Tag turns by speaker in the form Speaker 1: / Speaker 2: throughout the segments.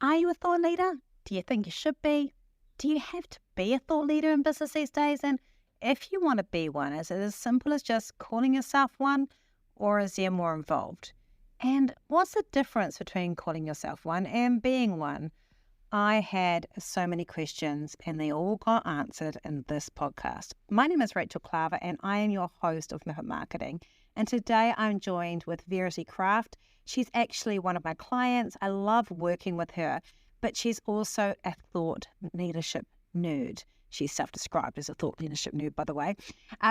Speaker 1: Are you a thought leader? Do you think you should be? Do you have to be a thought leader in business these days? And if you want to be one, is it as simple as just calling yourself one, or is there more involved? And what's the difference between calling yourself one and being one? I had so many questions and they all got answered in this podcast. My name is Rachel Klaver and I am your host of Method Marketing. And today I'm joined with Verity Craft. She's actually one of my clients. I love working with her, but she's also a thought leadership nerd. She's self-described as a thought leadership nerd, by the way.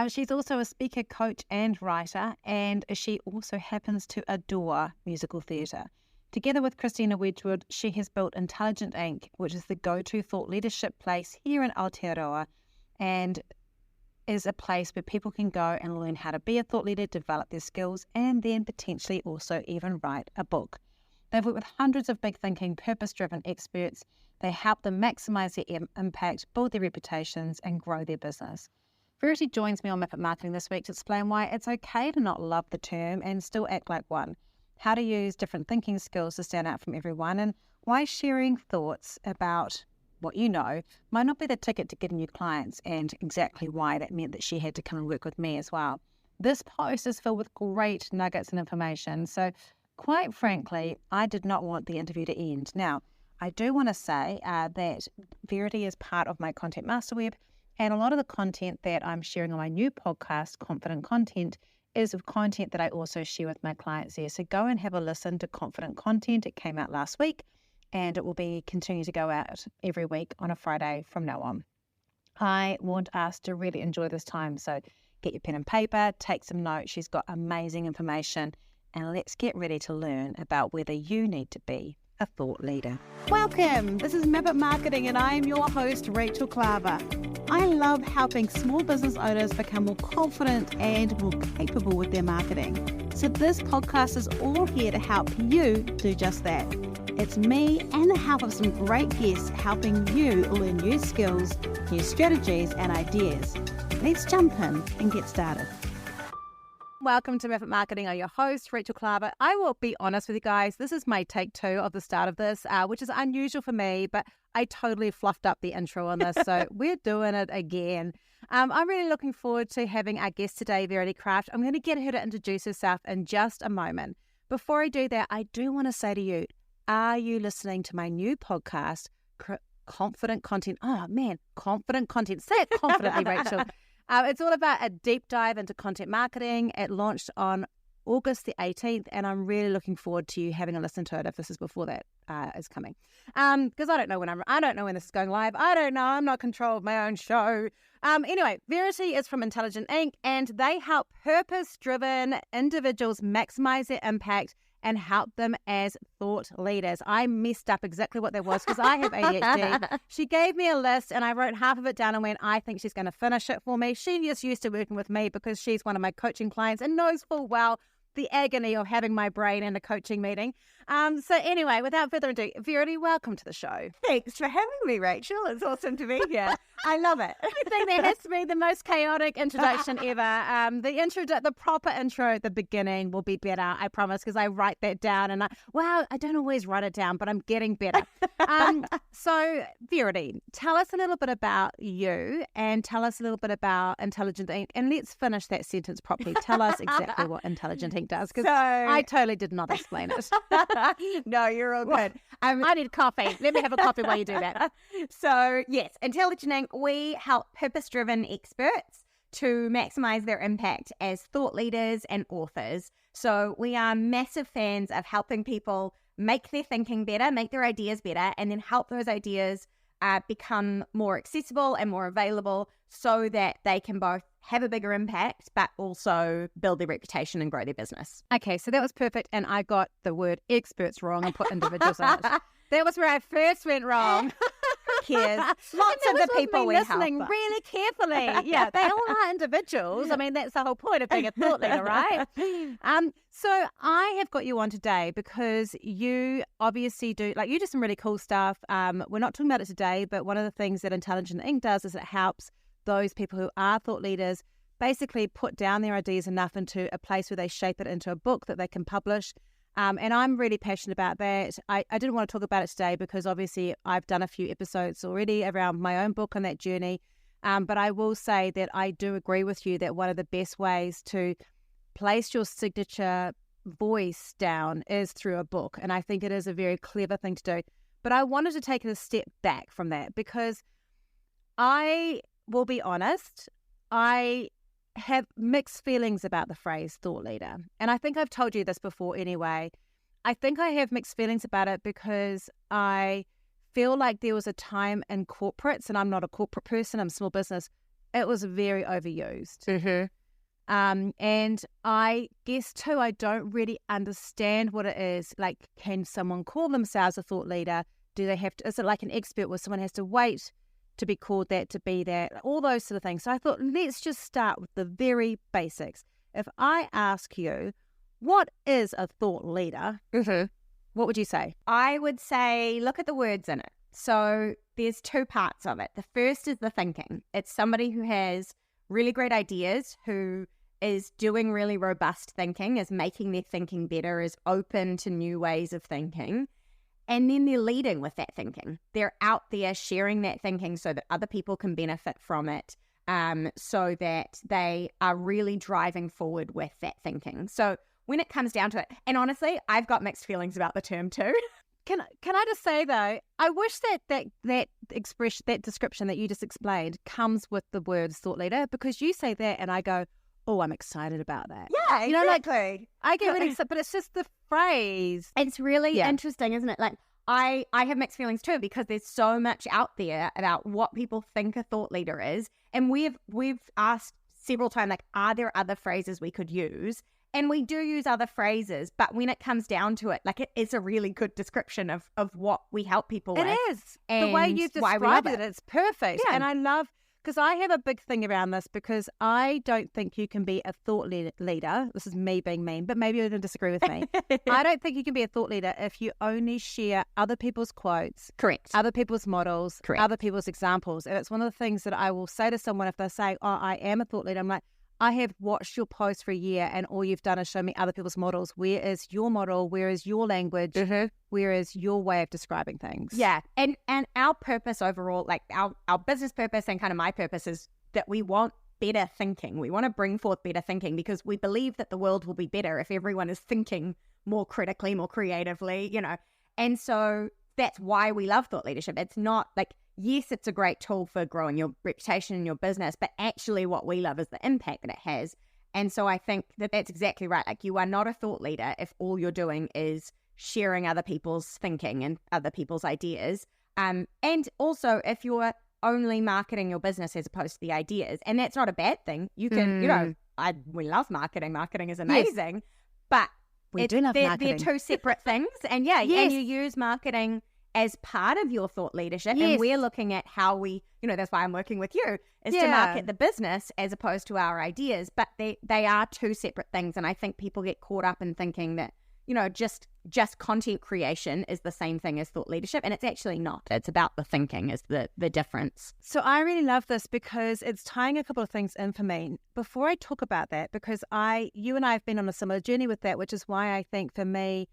Speaker 1: She's also a speaker, coach, and writer, and she also happens to adore musical theatre. Together with Christina Wedgwood, she has built Intelligent Inc., which is the go-to thought leadership place here in Aotearoa, and is a place where people can go and learn how to be a thought leader, develop their skills, and then potentially also even write a book. They've worked with hundreds of big thinking, purpose-driven experts. They help them maximize their impact, build their reputations, and grow their business. Verity joins me on Method Marketing this week to explain why it's okay to not love the term and still act like one, how to use different thinking skills to stand out from everyone, and why sharing thoughts about what you know might not be the ticket to getting new clients, and exactly why that meant that she had to come and work with me as well. This post is filled with great nuggets and information, so quite frankly, I did not want the interview to end. Now, I do want to say that Verity is part of my Content Masterweb, and a lot of the content that I'm sharing on my new podcast, Confident Content, is of content that I also share with my clients there. So go and have a listen to Confident Content. It came out last week, and it will be continuing to go out every week on a Friday from now on. I want us to really enjoy this time, so get your pen and paper, take some notes. She's got amazing information, and let's get ready to learn about whether you need to be a thought leader. Welcome! This is Method Marketing and I am your host, Rachel Klaver. I love helping small business owners become more confident and more capable with their marketing. So this podcast is all here to help you do just that. It's me and the help of some great guests helping you learn new skills, new strategies and ideas. Let's jump in and get started. Welcome to Method Marketing. I'm your host, Rachel Klaver. I will be honest with you guys, this is my take 2 of the start of this, which is unusual for me, but I totally fluffed up the intro on this, so we're doing it again. I'm really looking forward to having our guest today, Verity Craft. I'm going to get her to introduce herself in just a moment. Before I do that, I do want to say to you, are you listening to my new podcast, Confident Content? Oh man, Confident Content. Say it confidently, Rachel. It's all about a deep dive into content marketing. It launched on August the 18th, and I'm really looking forward to you having a listen to it if this is before that is coming. Because I don't know when this is going live. I don't know. I'm not in control of my own show. Anyway, Verity is from Intelligent Inc., and they help purpose-driven individuals maximize their impact and help them as thought leaders. I messed up exactly what that was because I have ADHD. She gave me a list and I wrote half of it down and went, I think she's going to finish it for me. She just used to working with me because she's one of my coaching clients and knows full well the agony of having my brain in a coaching meeting. So anyway, without further ado, Verity, welcome to the show.
Speaker 2: Thanks for having me, Rachel. It's awesome to be here. I love it.
Speaker 1: I think that has to be the most chaotic introduction ever. The proper intro at the beginning will be better, I promise, because I write that down. And I don't always write it down, but I'm getting better. So, Verity, tell us a little bit about you and tell us a little bit about Intelligent Inc. And let's finish that sentence properly. Tell us exactly what Intelligent Inc. does, because I totally did not explain it.
Speaker 2: No, you're all good.
Speaker 1: I need coffee. Let me have a coffee while you do that.
Speaker 2: So, yes, Intelligent Inc., we help purpose-driven experts to maximize their impact as thought leaders and authors. So we are massive fans of helping people make their thinking better, make their ideas better, and then help those ideas become more accessible and more available so that they can both have a bigger impact, but also build their reputation and grow their business.
Speaker 1: Okay, so that was perfect. And I got the word experts wrong and put individuals on it. That was where I first went wrong.
Speaker 2: Who cares? Lots of the people we help.
Speaker 1: Listening really carefully. Yeah, they all are individuals. I mean, that's the whole point of being a thought leader, right? So I have got you on today because you obviously do some really cool stuff. We're not talking about it today, but one of the things that Intelligent Inc. does is it helps those people who are thought leaders basically put down their ideas enough into a place where they shape it into a book that they can publish.
Speaker 3: And I'm really passionate about that. I didn't want to talk about it today because obviously I've done a few episodes already around my own book and that journey. But I will say that I do agree with you that one of the best ways to place your signature voice down is through a book. And I think it is a very clever thing to do. But I wanted to take it a step back from that because I will be honest, I have mixed feelings about the phrase thought leader. And I think I've told you this before anyway. I think I have mixed feelings about it because I feel like there was a time in corporates, and I'm not a corporate person, I'm small business, it was very overused.
Speaker 2: Mm-hmm.
Speaker 3: And I guess too, I don't really understand what it is. Like, can someone call themselves a thought leader? Do they have to, is it like an expert where someone has to wait to be called that, to be that, all those sort of things. So I thought, let's just start with the very basics. If I ask you, what is a thought leader?
Speaker 2: Mm-hmm.
Speaker 3: What would you say?
Speaker 2: I would say, look at the words in it. So there's two parts of it. The first is the thinking. It's somebody who has really great ideas, who is doing really robust thinking, is making their thinking better, is open to new ways of thinking. And then they're leading with that thinking. They're out there sharing that thinking so that other people can benefit from it, so that they are really driving forward with that thinking. So when it comes down to it, and honestly, I've got mixed feelings about the term too.
Speaker 3: Can I just say though, I wish that expression, that description that you just explained comes with the words thought leader, because you say that and I go, oh, I'm excited about that.
Speaker 2: Yeah,
Speaker 3: you know,
Speaker 2: exactly.
Speaker 3: like I get really excited, but it's just the phrase.
Speaker 2: It's really interesting, isn't it? Like I have mixed feelings too, because there's so much out there about what people think a thought leader is, and we've asked several times, like, are there other phrases we could use? And we do use other phrases, but when it comes down to it, like, it is a really good description of what we help people with.
Speaker 3: It is. The way you've described it, it's perfect.
Speaker 2: Yeah.
Speaker 3: And I love, because I have a big thing around this, because I don't think you can be a thought leader. This is me being mean, but maybe you're going to disagree with me. I don't think you can be a thought leader if you only share other people's quotes.
Speaker 2: Correct.
Speaker 3: Other people's models.
Speaker 2: Correct.
Speaker 3: Other people's examples. And it's one of the things that I will say to someone if they say, oh, I am a thought leader. I'm like, I have watched your post for a year and all you've done is show me other people's models. Where is your model? Where is your language?
Speaker 2: Mm-hmm.
Speaker 3: Where is your way of describing things?
Speaker 2: Yeah. And our purpose overall, like our business purpose and kind of my purpose, is that we want better thinking. We want to bring forth better thinking because we believe that the world will be better if everyone is thinking more critically, more creatively, you know. And so that's why we love thought leadership. It's not like, yes, it's a great tool for growing your reputation in your business, but actually what we love is the impact that it has. And so I think that that's exactly right. Like, you are not a thought leader if all you're doing is sharing other people's thinking and other people's ideas. And also if you're only marketing your business as opposed to the ideas, and that's not a bad thing. You can, you know, we love marketing. Marketing is amazing, yes. But
Speaker 3: we do love marketing.
Speaker 2: They're two separate things. And yes. And you use marketing as part of your thought leadership. Yes. And we're looking at how we, you know, that's why I'm working with you, is to market the business as opposed to our ideas. But they are two separate things. And I think people get caught up in thinking that, you know, just content creation is the same thing as thought leadership. And it's actually not. It's about the thinking is the difference.
Speaker 3: So I really love this because it's tying a couple of things in for me. Before I talk about that, because you and I have been on a similar journey with that, which is why I think for me,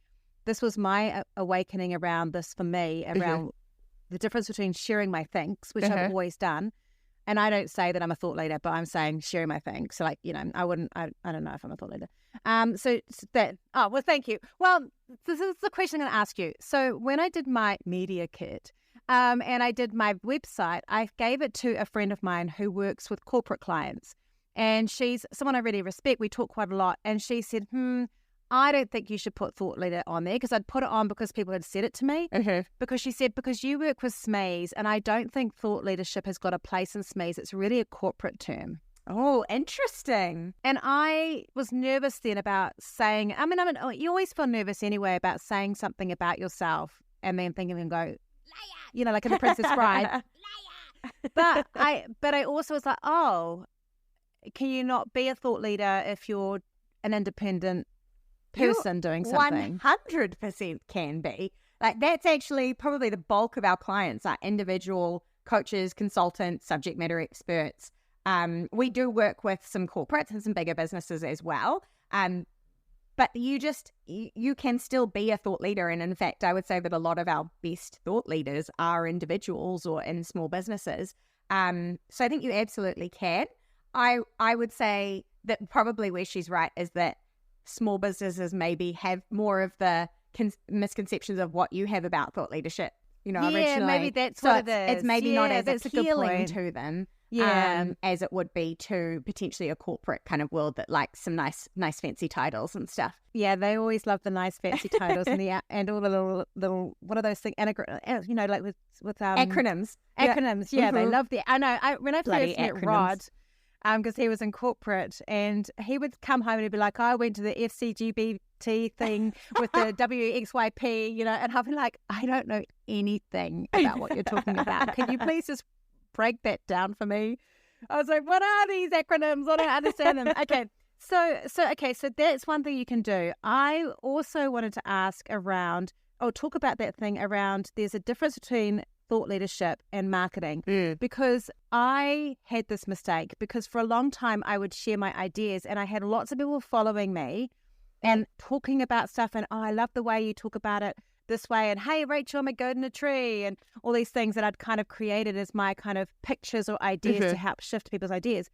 Speaker 3: this was my awakening around this for me, around the difference between sharing my thinks, which I've always done. And I don't say that I'm a thought leader, but I'm saying sharing my thinks. So, like, you know, I don't know if I'm a thought leader. Well, thank you. Well, this is the question I'm going to ask you. So when I did my media kit and I did my website, I gave it to a friend of mine who works with corporate clients. And she's someone I really respect. We talk quite a lot. And she said, I don't think you should put thought leader on there, because I'd put it on because people had said it to me. Because she said, because you work with SMEs, and I don't think thought leadership has got a place in SMEs. It's really a corporate term.
Speaker 2: Oh, interesting.
Speaker 3: And I was nervous then about saying, I mean, you always feel nervous anyway about saying something about yourself and then thinking and go, liar, you know, like in The Princess Bride. But I also was like, oh, can you not be a thought leader if you're an independent person doing something?
Speaker 2: 100% can be. Like, that's actually probably the bulk of our clients are individual coaches, consultants, subject matter experts. We do work with some corporates and some bigger businesses as well. But you can still be a thought leader. And in fact, I would say that a lot of our best thought leaders are individuals or in small businesses. So I think you absolutely can. I would say that probably where she's right is that small businesses maybe have more of the misconceptions of what you have about thought leadership. Originally.
Speaker 3: Maybe that's
Speaker 2: so
Speaker 3: what it is.
Speaker 2: It's maybe not as
Speaker 3: that's a good
Speaker 2: appealing
Speaker 3: point.
Speaker 2: to them.
Speaker 3: Yeah.
Speaker 2: As it would be to potentially a corporate kind of world that likes some nice fancy titles and stuff.
Speaker 3: Yeah, they always love the nice fancy titles and all the little what are those things? Like with
Speaker 2: Acronyms.
Speaker 3: Acronyms. Yeah, they love the. I know. When I
Speaker 2: Bloody
Speaker 3: first met
Speaker 2: acronyms.
Speaker 3: Rod, because he was in corporate, and he would come home and he'd be like, I went to the FCGBT thing with the WXYP, and I'd be like, I don't know anything about what you're talking about. Can you please just break that down for me? I was like, what are these acronyms? I don't understand them. Okay. So that's one thing you can do. I also wanted to ask talk about that thing around there's a difference between thought leadership and marketing, because I had this mistake because for a long time I would share my ideas and I had lots of people following me and talking about stuff and, I love the way you talk about it this way, and hey Rachel, I'm a goat in a tree, and all these things that I'd kind of created as my kind of pictures or ideas to help shift people's ideas,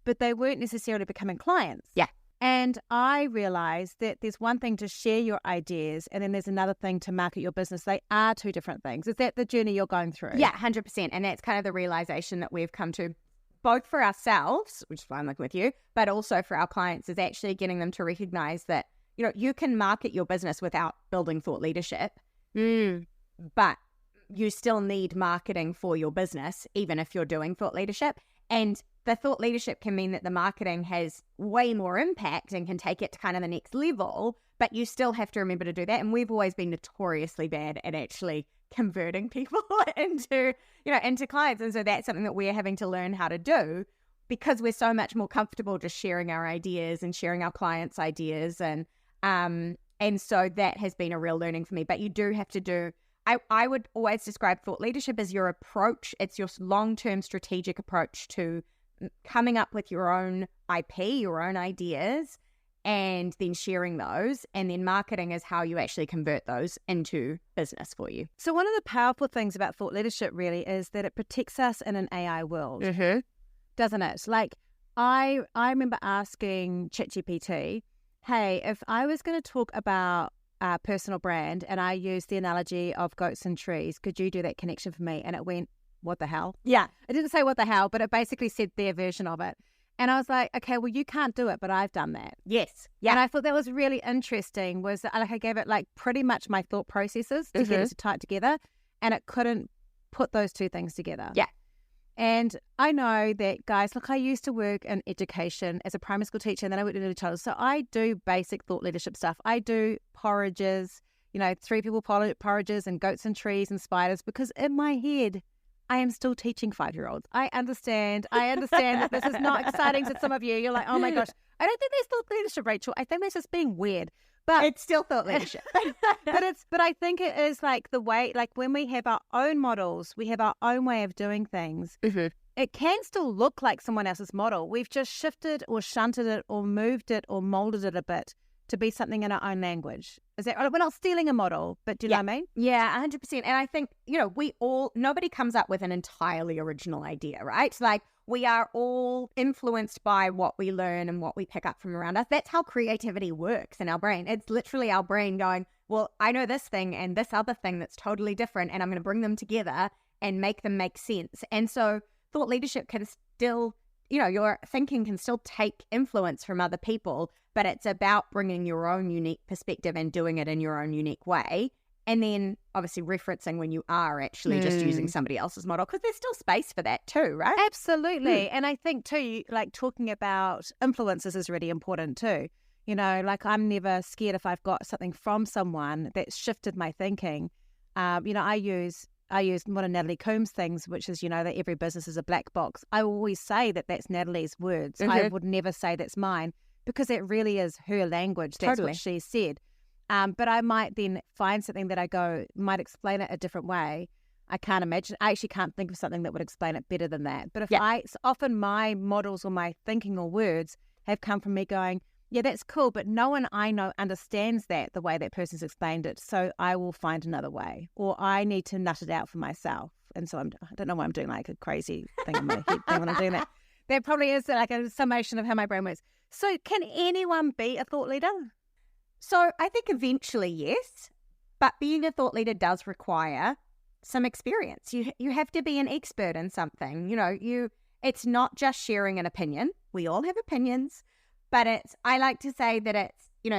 Speaker 3: but they weren't necessarily becoming clients.
Speaker 2: Yeah.
Speaker 3: And I realized that there's one thing to share your ideas and then there's another thing to market your business. They are two different things. Is that the journey you're going through?
Speaker 2: Yeah, 100%. And that's kind of the realization that we've come to both for ourselves, which is why I'm looking with you, but also for our clients, is actually getting them to recognize that, you can market your business without building thought leadership, but you still need marketing for your business, even if you're doing thought leadership. And the thought leadership can mean that the marketing has way more impact and can take it to kind of the next level, but you still have to remember to do that. And we've always been notoriously bad at actually converting people into clients. And so that's something that we're having to learn how to do, because we're so much more comfortable just sharing our ideas and sharing our clients' ideas. And so that has been a real learning for me. But you do have to do, I would always describe thought leadership as your approach. It's your long-term strategic approach to coming up with your own IP, your own ideas, and then sharing those. And then marketing is how you actually convert those into business for you.
Speaker 3: So one of the powerful things about thought leadership really is that it protects us in an AI world, doesn't it? Like I remember asking ChatGPT, hey, if I was going to talk about personal brand and I used the analogy of goats and trees, could you do that connection for me? And it went, what the hell?
Speaker 2: Yeah.
Speaker 3: It didn't say what the hell, but it basically said their version of it. And I was like, okay, well, you can't do it, but I've done that.
Speaker 2: Yes. Yeah.
Speaker 3: And I thought that was really interesting, was that I gave it like pretty much my thought processes to get it to tie it together, and it couldn't put those two things together.
Speaker 2: Yeah.
Speaker 3: And I know that, guys, look, I used to work in education as a primary school teacher, and then I worked in early childhood. So I do basic thought leadership stuff. I do porridges, 3 people porridges and goats and trees and spiders, because in my head, I am still teaching 5-year-olds. I understand that this is not exciting to some of you. You're like, oh my gosh, I don't think that's thought leadership, Rachel. I think that's just being weird. But
Speaker 2: it's still thought leadership.
Speaker 3: but I think it is like the way, like when we have our own models, we have our own way of doing things. It can still look like someone else's model. We've just shifted or shunted it or moved it or molded it a bit to be something in our own language. Is that, we're not stealing a model, but do you know what I mean?
Speaker 2: Yeah, 100%. And I think, nobody comes up with an entirely original idea, right? Like, we are all influenced by what we learn and what we pick up from around us. That's how creativity works in our brain. It's literally our brain going, well, I know this thing and this other thing that's totally different, and I'm going to bring them together and make them make sense. And so thought leadership can still, your thinking can still take influence from other people, but it's about bringing your own unique perspective and doing it in your own unique way. And then obviously referencing when you are actually just using somebody else's model, because there's still space for that too, right?
Speaker 3: Absolutely. And I think too, like talking about influences is really important too. Like I'm never scared if I've got something from someone that's shifted my thinking. I use one of Natalie Coombs' things, which is, that every business is a black box. I always say that that's Natalie's words. I would never say that's mine, because it really is her language. That's what she said. But I might then find something that I might explain it a different way. I actually can't think of something that would explain it better than that. But often my models or my thinking or words have come from me going, yeah, that's cool, but no one I know understands that the way that person's explained it. So I will find another way, or I need to nut it out for myself. And so I don't know why I'm doing like a crazy thing in my head thing when I'm doing that. That probably is like a summation of how my brain works. So can anyone be a thought leader?
Speaker 2: So I think eventually, yes, but being a thought leader does require some experience. You have to be an expert in something. It's not just sharing an opinion. We all have opinions, but I like to say that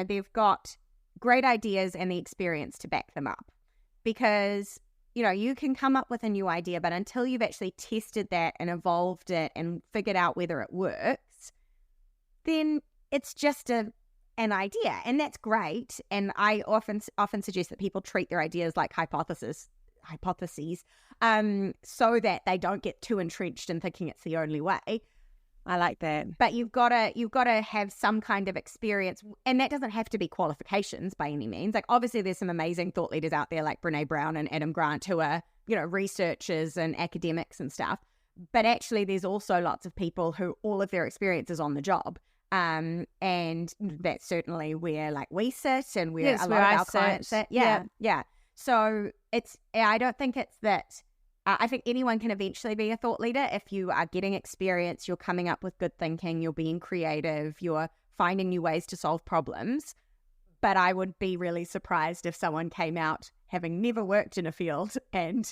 Speaker 2: they've got great ideas and the experience to back them up, because you can come up with a new idea, but until you've actually tested that and evolved it and figured out whether it works, then it's just an idea, and that's great. And I often suggest that people treat their ideas like hypotheses, so that they don't get too entrenched in thinking it's the only way.
Speaker 3: I like that.
Speaker 2: But you've got to have some kind of experience, and that doesn't have to be qualifications by any means. Like, obviously there's some amazing thought leaders out there like Brene Brown and Adam Grant who are, researchers and academics and stuff. But actually there's also lots of people who all of their experience is on the job. And that's certainly where like we sit and where a lot of our clients sit. Yeah. So I don't think it's that. I think anyone can eventually be a thought leader if you are getting experience, you're coming up with good thinking, you're being creative, you're finding new ways to solve problems. But I would be really surprised if someone came out having never worked in a field and,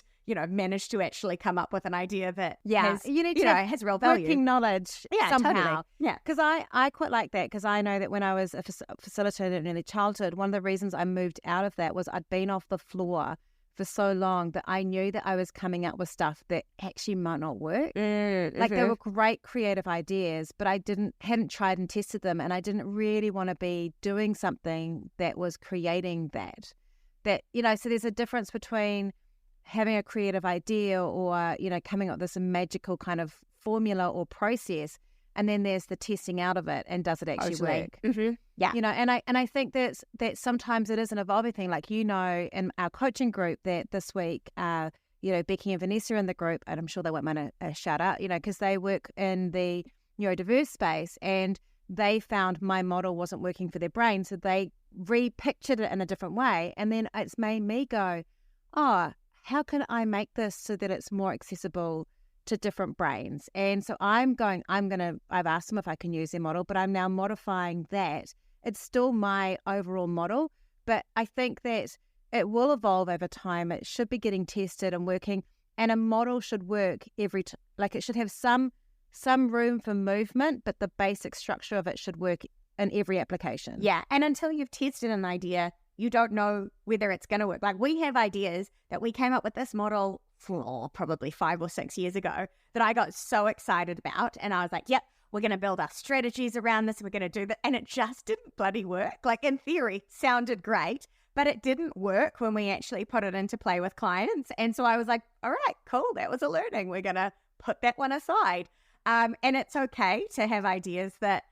Speaker 2: managed to actually come up with an idea that
Speaker 3: you need to
Speaker 2: has real value.
Speaker 3: Working knowledge somehow.
Speaker 2: Totally. Yeah.
Speaker 3: Because I quite like that, because I know that when I was a facilitator in early childhood, one of the reasons I moved out of that was I'd been off the floor for so long that I knew that I was coming up with stuff that actually might not work. Like, they were great creative ideas, but I hadn't tried and tested them, and I didn't really want to be doing something that was creating that. So there's a difference between having a creative idea or, coming up with this magical kind of formula or process, and then there's the testing out of it, and does it actually work?
Speaker 2: Mm-hmm. Yeah.
Speaker 3: And I think that sometimes it is an evolving thing. Like, in our coaching group that this week, Becky and Vanessa in the group, and I'm sure they won't mind a shout out, because they work in the neurodiverse space, and they found my model wasn't working for their brain. So they repictured it in a different way. And then it's made me go, oh, how can I make this so that it's more accessible to different brains? And so I've asked them if I can use their model, but I'm now modifying that. It's still my overall model, but I think that it will evolve over time. It should be getting tested and working, and a model should work it should have some room for movement, but the basic structure of it should work in every application.
Speaker 2: Yeah, and until you've tested an idea, you don't know whether it's going to work. Like, we have ideas that we came up with this model probably 5 or 6 years ago that I got so excited about, and I was like, yep, we're going to build our strategies around this, we're going to do that, and it just didn't bloody work. Like, in theory, sounded great, but it didn't work when we actually put it into play with clients. And so I was like, all right, cool, that was a learning. We're going to put that one aside. And it's okay to have ideas that,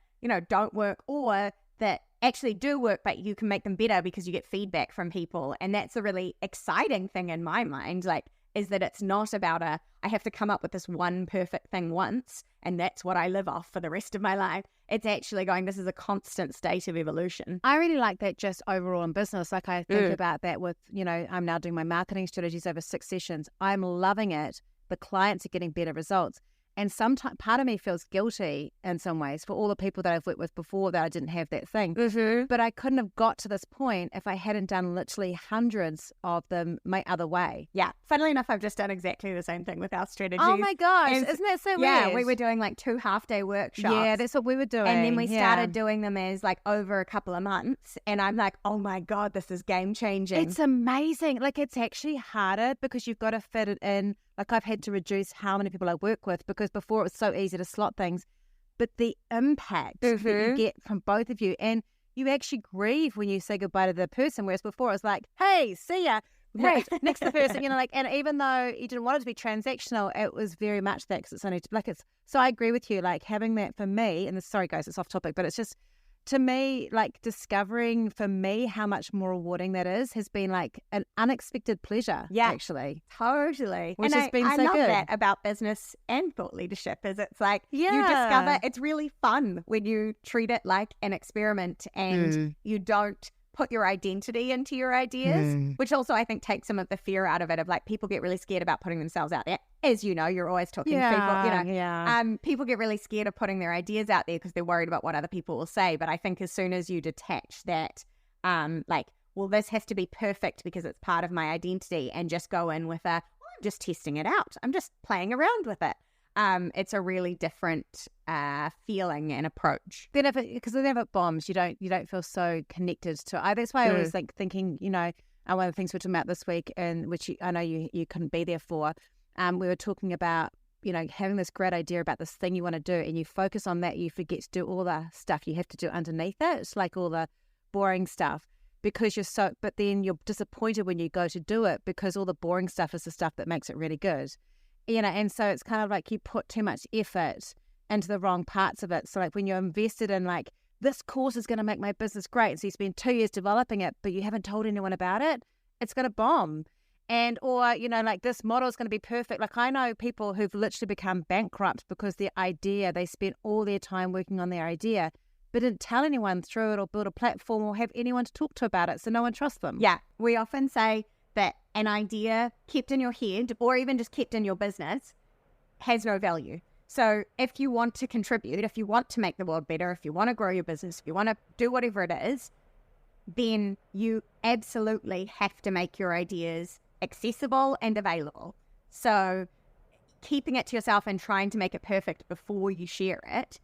Speaker 2: don't work, or that actually do work, but you can make them better because you get feedback from people. And that's a really exciting thing in my mind, is that it's not about I have to come up with this one perfect thing once, and that's what I live off for the rest of my life. It's actually this is a constant state of evolution.
Speaker 3: I really like that just overall in business. Like, I think about that with, I'm now doing my marketing strategies over 6 sessions. I'm loving it. The clients are getting better results. And sometimes part of me feels guilty in some ways for all the people that I've worked with before that I didn't have that thing.
Speaker 2: Mm-hmm.
Speaker 3: But I couldn't have got to this point if I hadn't done literally hundreds of them my other way.
Speaker 2: Yeah. Funnily enough, I've just done exactly the same thing with our strategies.
Speaker 3: Oh my gosh. Isn't that so weird?
Speaker 2: Yeah, we were doing 2 half-day workshops.
Speaker 3: Yeah, that's what we were doing.
Speaker 2: And then we started doing them as over a couple of months. And I'm like, oh my God, this is game-changing.
Speaker 3: It's amazing. It's actually harder because you've got to fit it in. I've had to reduce how many people I work with, because before it was so easy to slot things. But the impact that you get from both of you, and you actually grieve when you say goodbye to the person, whereas before it was like, hey, see ya, great, next to the person, and even though you didn't want it to be transactional, it was very much that, because it's only, so I agree with you, having that for me, and sorry guys, it's off topic, but it's just, to me, like discovering for me how much more rewarding that is has been like an unexpected pleasure, actually.
Speaker 2: Totally.
Speaker 3: Which
Speaker 2: and
Speaker 3: has been
Speaker 2: I
Speaker 3: so
Speaker 2: love
Speaker 3: good.
Speaker 2: that about business and thought leadership is it's like you discover it's really fun when you treat it like an experiment and you don't put your identity into your ideas, which also I think takes some of the fear out of it of like people get really scared about putting themselves out there. As you know, you're always talking to people, people get really scared of putting their ideas out there because they're worried about what other people will say. But I think as soon as you detach that, like, well, this has to be perfect because it's part of my identity and just go in with I'm just testing it out. I'm just playing around with it. It's a really different feeling and approach.
Speaker 3: Then because if it bombs, you don't feel so connected to it. That's why I was like thinking, one of the things we're talking about this week, and which I know you couldn't be there for, we were talking about, having this great idea about this thing you want to do, and you focus on that, you forget to do all the stuff you have to do underneath it. It's like all the boring stuff because but then you're disappointed when you go to do it because all the boring stuff is the stuff that makes it really good. And so it's kind of like you put too much effort into the wrong parts of it. So like when you're invested in like, this course is going to make my business great. So you spend 2 years developing it, but you haven't told anyone about it, it's going to bomb. Or, like this model is going to be perfect. Like I know people who've literally become bankrupt because their idea, they spent all their time working on their idea, but didn't tell anyone through it or build a platform or have anyone to talk to about it. So no one trusts them.
Speaker 2: Yeah. We often say that an idea kept in your head or even just kept in your business has no value. So if you want to contribute, if you want to make the world better, if you want to grow your business, if you want to do whatever it is, then you absolutely have to make your ideas accessible and available. So keeping it to yourself and trying to make it perfect before you share it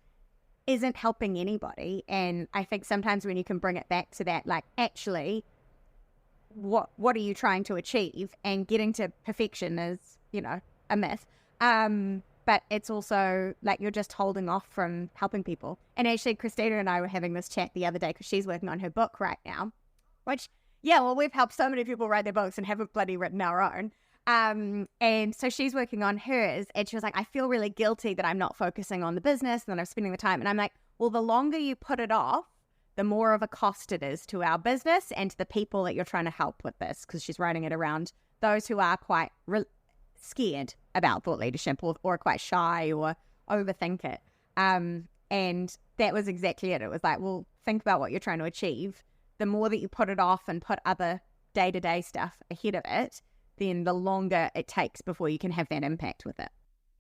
Speaker 2: isn't helping anybody. And I think sometimes when you can bring it back to that, like actually, what are you trying to achieve? And getting to perfection is, a myth. But it's also like you're just holding off from helping people. And actually, Christina and I were having this chat the other day because she's working on her book right now, which, we've helped so many people write their books and haven't bloody written our own. And so she's working on hers and she was like, I feel really guilty that I'm not focusing on the business and that I'm spending the time. And I'm like, well, the longer you put it off, the more of a cost it is to our business and to the people that you're trying to help with this, because she's writing it around those who are quite scared about thought leadership or quite shy or overthink it. And that was exactly it. It was like, well, think about what you're trying to achieve. The more that you put it off and put other day-to-day stuff ahead of it, then the longer it takes before you can have that impact with it.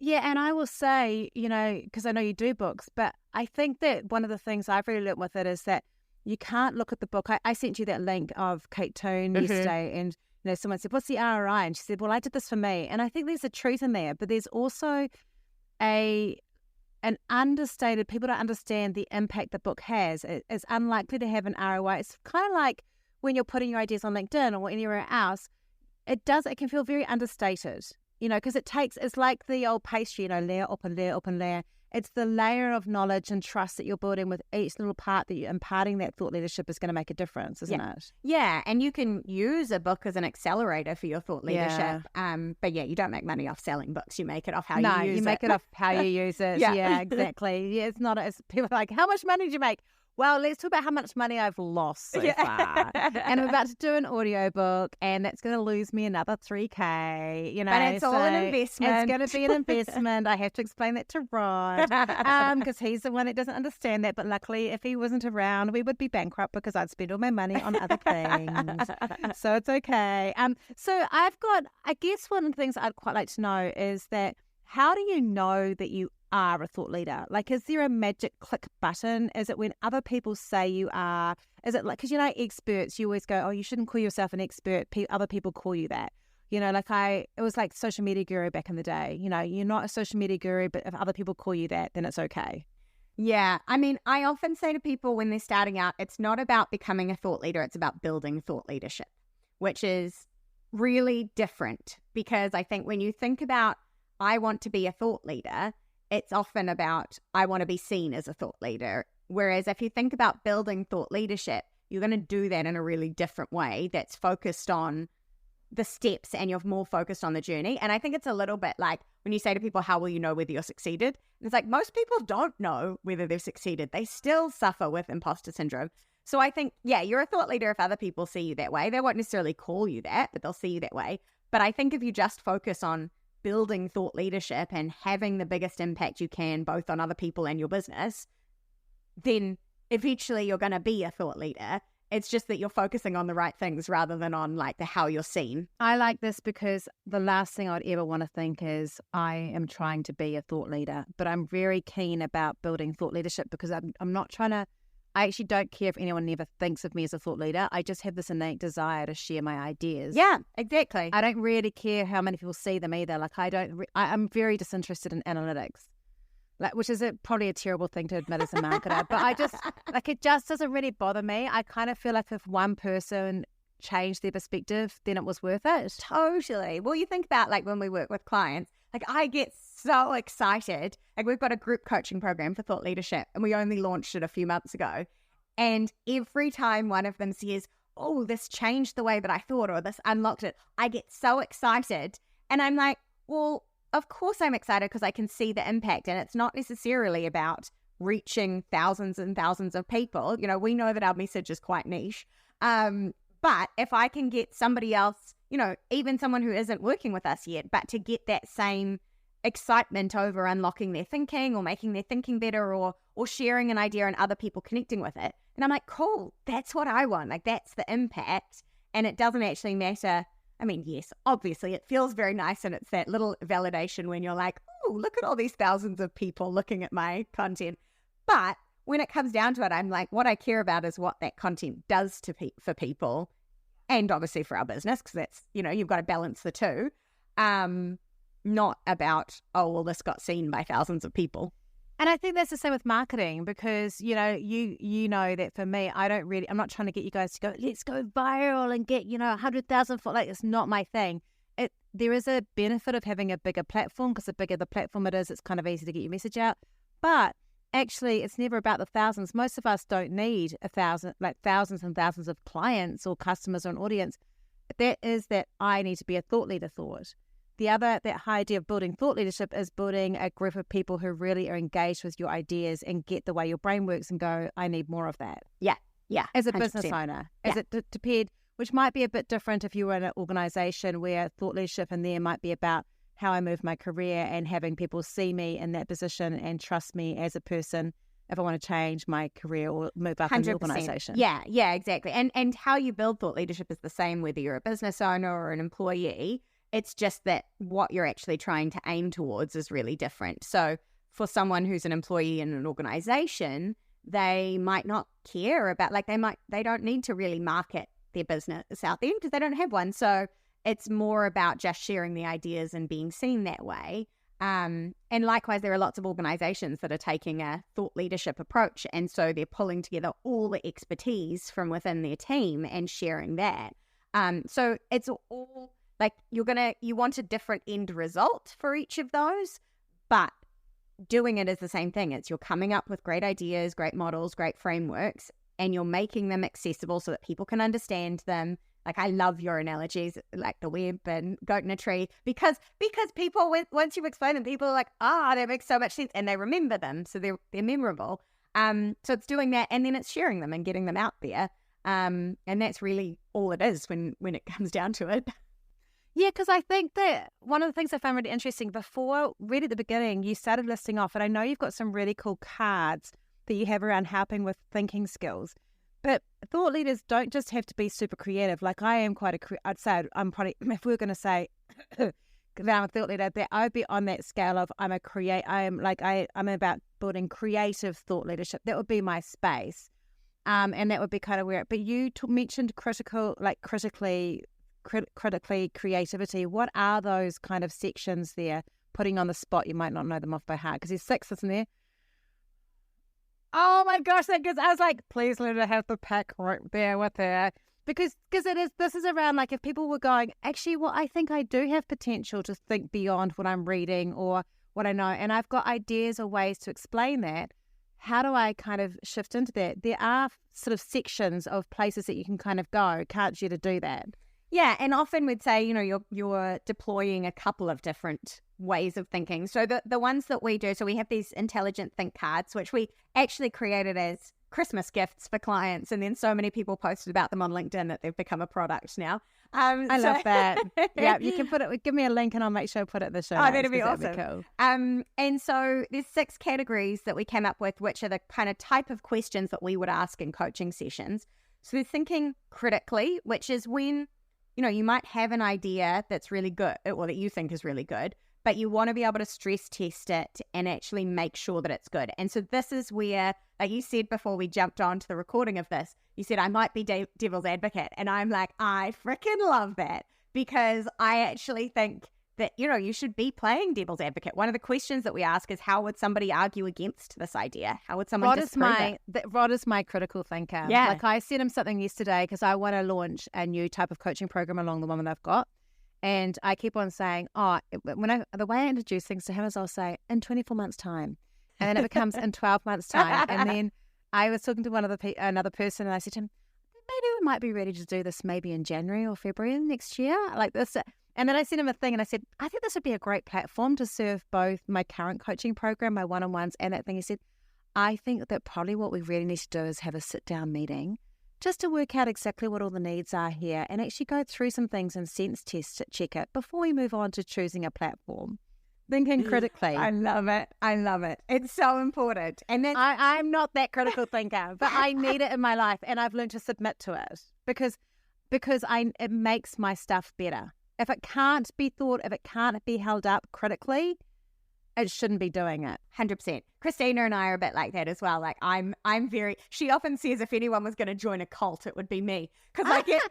Speaker 3: Yeah, and I will say, because I know you do books, but I think that one of the things I've really learned with it is that you can't look at the book. I sent you that link of Kate Toon yesterday, and someone said, what's the ROI? And she said, well, I did this for me. And I think there's a truth in there, but there's also an understated, people don't understand the impact the book has. It's unlikely to have an ROI. It's kind of like when you're putting your ideas on LinkedIn or anywhere else, it can feel very understated. Because it's like the old pastry, layer up and layer up and layer. It's the layer of knowledge and trust that you're building with each little part that you're imparting that thought leadership is going to make a difference, isn't it?
Speaker 2: Yeah, and you can use a book as an accelerator for your thought leadership. But you don't make money off selling books. You make it off how you use it.
Speaker 3: No, you make it off how you use it. Yeah, exactly. Yeah, it's not as people are like, how much money did you make? Well, let's talk about how much money I've lost so far. And I'm about to do an audiobook, and that's going to lose me another $3,000,
Speaker 2: But it's all an investment.
Speaker 3: It's going to be an investment. I have to explain that to Rod because he's the one that doesn't understand that. But luckily, if he wasn't around, we would be bankrupt because I'd spend all my money on other things. So it's okay. So I guess one of the things I'd quite like to know is that how do you know that you are a thought leader? Like, is there a magic click button? Is it when other people say you are? Is it like, because experts, you always go, oh, you shouldn't call yourself an expert. Other people call you that. It was like social media guru back in the day. You're not a social media guru, but if other people call you that, then it's okay.
Speaker 2: Yeah. I mean, I often say to people when they're starting out, it's not about becoming a thought leader. It's about building thought leadership, which is really different, because I think when you think about, I want to be a thought leader, it's often about, I want to be seen as a thought leader. Whereas if you think about building thought leadership, you're going to do that in a really different way that's focused on the steps and you're more focused on the journey. And I think it's a little bit like when you say to people, how will you know whether you're succeeded? It's like most people don't know whether they've succeeded. They still suffer with imposter syndrome. So I think, yeah, you're a thought leader if other people see you that way. They won't necessarily call you that, but they'll see you that way. But I think if you just focus on building thought leadership and having the biggest impact you can, both on other people and your business, then eventually you're going to be a thought leader. It's just that you're focusing on the right things rather than on like the how you're seen.
Speaker 3: I like this because the last thing I'd ever want to think is I am trying to be a thought leader, but I'm very keen about building thought leadership because I'm not trying to, I actually don't care if anyone ever thinks of me as a thought leader. I just have this innate desire to share my ideas.
Speaker 2: Yeah, exactly.
Speaker 3: I don't really care how many people see them either. Like I'm very disinterested in analytics. Like, which is probably a terrible thing to admit as a marketer, but I just, like, it just doesn't really bother me. I kind of feel like if one person changed their perspective, then it was worth it.
Speaker 2: Totally. Well, you think about like when we work with clients, like I get so excited. Like we've got a group coaching program for thought leadership and we only launched it a few months ago. And every time one of them says, oh, this changed the way that I thought or this unlocked it, I get so excited. And I'm like, well, of course I'm excited because I can see the impact, and it's not necessarily about reaching thousands and thousands of people. You know, we know that our message is quite niche. But if I can get somebody else, you know, even someone who isn't working with us yet, but to get that same excitement over unlocking their thinking or making their thinking better or sharing an idea and other people connecting with it. And I'm like, cool, that's what I want. Like that's the impact. And it doesn't actually matter. I mean, yes, obviously it feels very nice and it's that little validation when you're like, oh, look at all these thousands of people looking at my content. But when it comes down to it, I'm like, what I care about is what that content does for people and obviously for our business because that's, you know, you've got to balance the two. Not about, oh, well, this got seen by thousands of people.
Speaker 3: And I think that's the same with marketing because, you know, you know that for me, I'm not trying to get you guys to go, let's go viral and get, 100,000 like it's not my thing. There is a benefit of having a bigger platform because the bigger the platform it is, it's kind of easy to get your message out. But actually, it's never about the thousands. Most of us don't need thousands and thousands of clients or customers or an audience. That is that I need to be a thought leader thought. That high idea of building thought leadership is building a group of people who really are engaged with your ideas and get the way your brain works and go, I need more of that.
Speaker 2: Yeah.
Speaker 3: As a
Speaker 2: 100%.
Speaker 3: business owner,
Speaker 2: Yeah.
Speaker 3: as it depends, which might be a bit different if you were in an organization where thought leadership and there might be about how I move my career and having people see me in that position and trust me as a person if I want to change my career or move up in the organization.
Speaker 2: Yeah, exactly. And how you build thought leadership is the same whether you're a business owner or an employee. It's just that what you're actually trying to aim towards is really different. So for someone who's an employee in an organization, they might not care about, like they don't need to really market their business out there because they don't have one. So it's more about just sharing the ideas and being seen that way. And likewise, there are lots of organizations that are taking a thought leadership approach. And so they're pulling together all the expertise from within their team and sharing that. So it's all like you want a different end result for each of those, but doing it is the same thing. It's you're coming up with great ideas, great models, great frameworks, and you're making them accessible so that people can understand them. Like I love your analogies, like the web and goat in a tree, because people, once you explain them, people are like, that makes so much sense, and they remember them, so they're memorable. So it's doing that, and then it's sharing them and getting them out there, and that's really all it is when it comes down to it.
Speaker 3: Yeah, because I think that one of the things I found really interesting before, right at the beginning, you started listing off, and I know you've got some really cool cards that you have around helping with thinking skills. But thought leaders don't just have to be super creative. Like I am I'd say I'm probably, if we were going to say that I'm a thought leader, that I would be on that scale of I'm about building creative thought leadership. That would be my space. And that would be kind of where, but you mentioned critically creativity. What are those kind of sections there? Putting on the spot, you might not know them off by heart because there's 6, isn't there? Oh my gosh, because I was like, please let her have the pack right there with her. Because this is around like if people were going, actually, well, I think I do have potential to think beyond what I'm reading or what I know. And I've got ideas or ways to explain that. How do I kind of shift into that? There are sort of sections of places that you can kind of go, can't you, to do that?
Speaker 2: Yeah, and often we'd say, you're deploying a couple of different ways of thinking. So the ones that we do, so we have these intelligent think cards, which we actually created as Christmas gifts for clients, and then so many people posted about them on LinkedIn that they've become a product now.
Speaker 3: I love that. Yeah, you can put it. Give me a link, and I'll make sure I put it in the show notes.
Speaker 2: Oh, that'd be awesome.
Speaker 3: That'd be cool.
Speaker 2: And so there's 6 categories that we came up with, which are the kind of type of questions that we would ask in coaching sessions. So there's thinking critically, which is when you might have an idea that's really good, or that you think is really good, but you want to be able to stress test it and actually make sure that it's good. And so this is where, like you said before we jumped on to the recording of this, you said, I might be devil's advocate. And I'm like, I freaking love that, because I actually think that, you should be playing devil's advocate. One of the questions that we ask is, how would somebody argue against this idea? How would someone disprove it?
Speaker 3: Rod is my critical thinker.
Speaker 2: Yeah.
Speaker 3: Like I sent him something yesterday because I want to launch a new type of coaching program along the one that I've got. And I keep on saying, the way I introduce things to him is I'll say, in 24 months' time. And then it becomes in 12 months' time. And then I was talking to another person, and I said to him, maybe we might be ready to do this maybe in January or February next year, like this. And then I sent him a thing, and I said, I think this would be a great platform to serve both my current coaching program, my one-on-ones, and that thing. He said, I think that probably what we really need to do is have a sit-down meeting just to work out exactly what all the needs are here and actually go through some things and sense test it, check it before we move on to choosing a platform. Thinking critically.
Speaker 2: I love it. It's so important. And then
Speaker 3: I'm not that critical thinker, but I need it in my life, and I've learned to submit to it because it makes my stuff better. If it can't be thought, if it can't be held up critically, it shouldn't be doing it.
Speaker 2: 100%. Christina and I are a bit like that as well. Like she often says if anyone was going to join a cult, it would be me. Because I get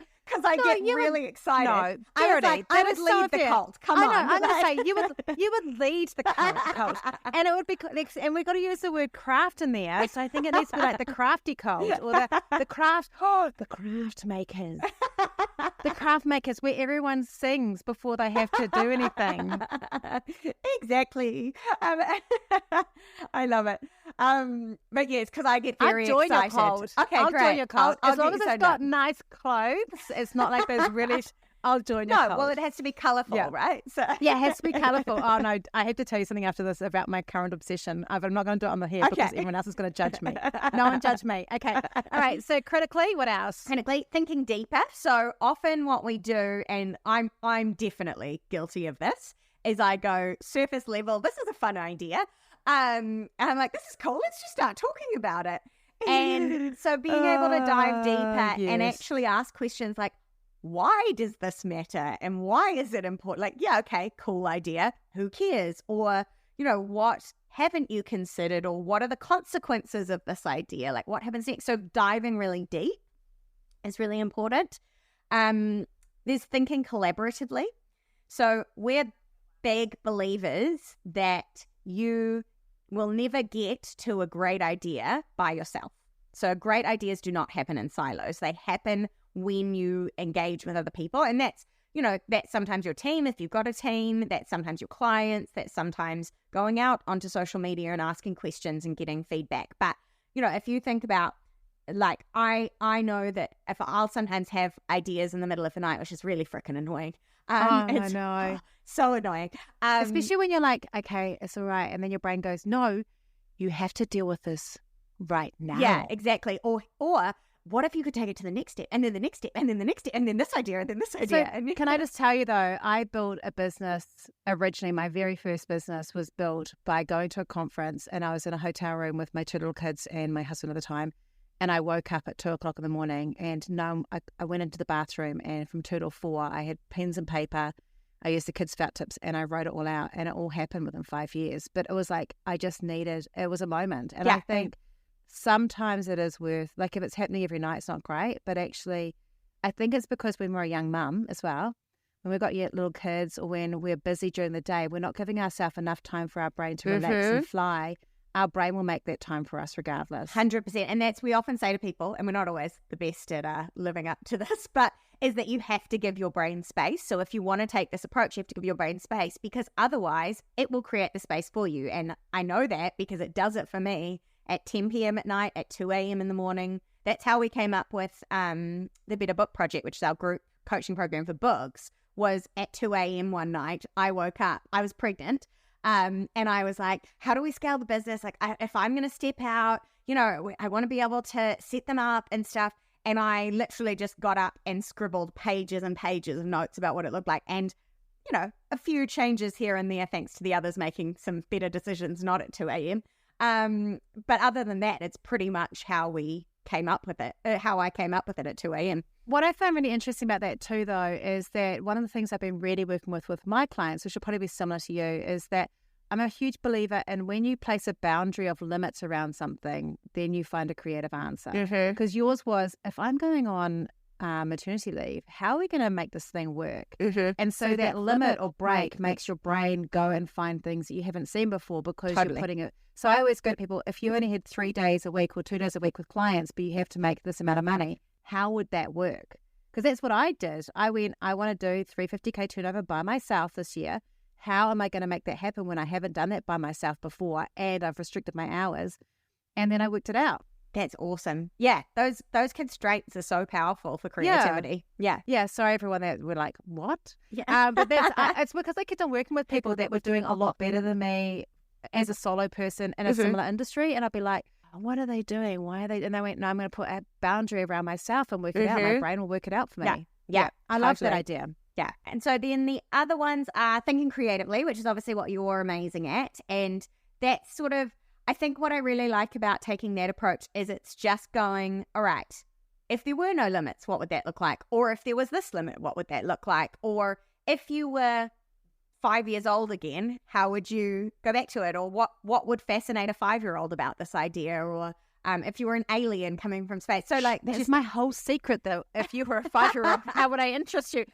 Speaker 2: really excited.
Speaker 3: No,
Speaker 2: I was like, I would lead the cult. Come on.
Speaker 3: I'm going to say, you would lead the cult. And it would be, and we've got to use the word craft in there. So I think it needs to be like the crafty cult, or the craft makers. The craft makers, where everyone sings before they have to do anything.
Speaker 2: Exactly. I love it. But yes, because I get very excited.
Speaker 3: I'll join your cult.
Speaker 2: Okay,
Speaker 3: I'll
Speaker 2: great.
Speaker 3: join your cult.
Speaker 2: I'll
Speaker 3: as long as it's got nice clothes, it's not like those really... I'll join your cult.
Speaker 2: No, well, it has to be colourful, right? So
Speaker 3: yeah, it has to be colourful. Oh, no, I have to tell you something after this about my current obsession. I'm not going to do it on the here because everyone else is going to judge me. No one judge me. Okay. All right, so critically, what else?
Speaker 2: Critically, thinking deeper. So often what we do, and I'm definitely guilty of this, is I go surface level, this is a fun idea. And I'm like, this is cool. Let's just start talking about it. And so being able to dive deeper and actually ask questions like, why does this matter? And why is it important? Like, yeah, okay, cool idea. Who cares? Or, what haven't you considered? Or what are the consequences of this idea? Like, what happens next? So diving really deep is really important. There's thinking collaboratively. So we're big believers that you will never get to a great idea by yourself. So great ideas do not happen in silos. They happen when you engage with other people. And that's, that's sometimes your team, if you've got a team, that's sometimes your clients, that's sometimes going out onto social media and asking questions and getting feedback. But, if you think about, like, I know that if I'll sometimes have ideas in the middle of the night, which is really freaking annoying.
Speaker 3: I know.
Speaker 2: So annoying.
Speaker 3: Especially when you're like, okay, it's all right. And then your brain goes, no, you have to deal with this right now.
Speaker 2: Yeah, exactly. Or what if you could take it to the next step, and then the next step, and then the next step, and then this idea, and then this idea?
Speaker 3: So, can I just tell you, though, I built a business originally. My very first business was built by going to a conference, and I was in a hotel room with my 2 little kids and my husband at the time. And I woke up at 2:00 in the morning, and I went into the bathroom, and from 2 to 4, I had pens and paper. I used the kids' fat tips, and I wrote it all out, and it all happened within 5 years. But it was like, it was a moment. And I think sometimes it is worth, like, if it's happening every night, it's not great. But actually, I think it's because when we're a young mum as well, when we've got little kids, or when we're busy during the day, we're not giving ourselves enough time for our brain to relax and fly. Our brain will make that time for us regardless.
Speaker 2: 100%. And that's, we often say to people, and we're not always the best at living up to this, but is that you have to give your brain space. So if you want to take this approach, you have to give your brain space, because otherwise it will create the space for you. And I know that because it does it for me at 10 p.m. at night, at 2 a.m. in the morning. That's how we came up with the Better Book Project, which is our group coaching program for books was at 2 a.m. one night. I woke up, I was pregnant, and I was like, how do we scale the business? Like, if I'm going to step out, you know, I want to be able to set them up and stuff. And I literally just got up and scribbled pages and pages of notes about what it looked like. And, you know, a few changes here and there, thanks to the others making some better decisions, not at 2 a.m. But other than that, it's pretty much how we came up with it, how I came up with it at 2 a.m.
Speaker 3: What I find really interesting about that too, though, is that one of the things I've been really working with my clients, which will probably be similar to you, is that I'm a huge believer in when you place a boundary of limits around something, then you find a creative answer. Because yours was, if I'm going on maternity leave, how are we going to make this thing work? And so that limit or break makes your brain go and find things that you haven't seen before because you're putting it. So I always go to people, if you only had 3 days a week or 2 days a week with clients, but you have to make this amount of money, how would that work? Because that's what I did. I went, I want to do 350K turnover by myself this year. How am I going to make that happen when I haven't done that by myself before and I've restricted my hours? And then I worked it out.
Speaker 2: That's awesome. Yeah, those constraints are so powerful for creativity.
Speaker 3: Yeah. Sorry, everyone that were like, what?
Speaker 2: Yeah.
Speaker 3: But that's it's because I kept on working with people that were doing a lot better than me as a solo person in a similar industry. And I'd be like, what are they doing? Why are they? And they went, no, I'm going to put a boundary around myself and work it out. My brain will work it out for me.
Speaker 2: Yeah.
Speaker 3: I love that idea.
Speaker 2: Yeah. And so then the other ones are thinking creatively, which is obviously what you're amazing at. And that's sort of, I think what I really like about taking that approach is it's just going, all right, if there were no limits, what would that look like? Or if there was this limit, what would that look like? Or if you were 5 years old again, how would you go back to it? Or what would fascinate a 5-year-old about this idea? Or if you were an alien coming from space. So like,
Speaker 3: that's my whole secret though. If you were a 5-year-old, how would I interest you?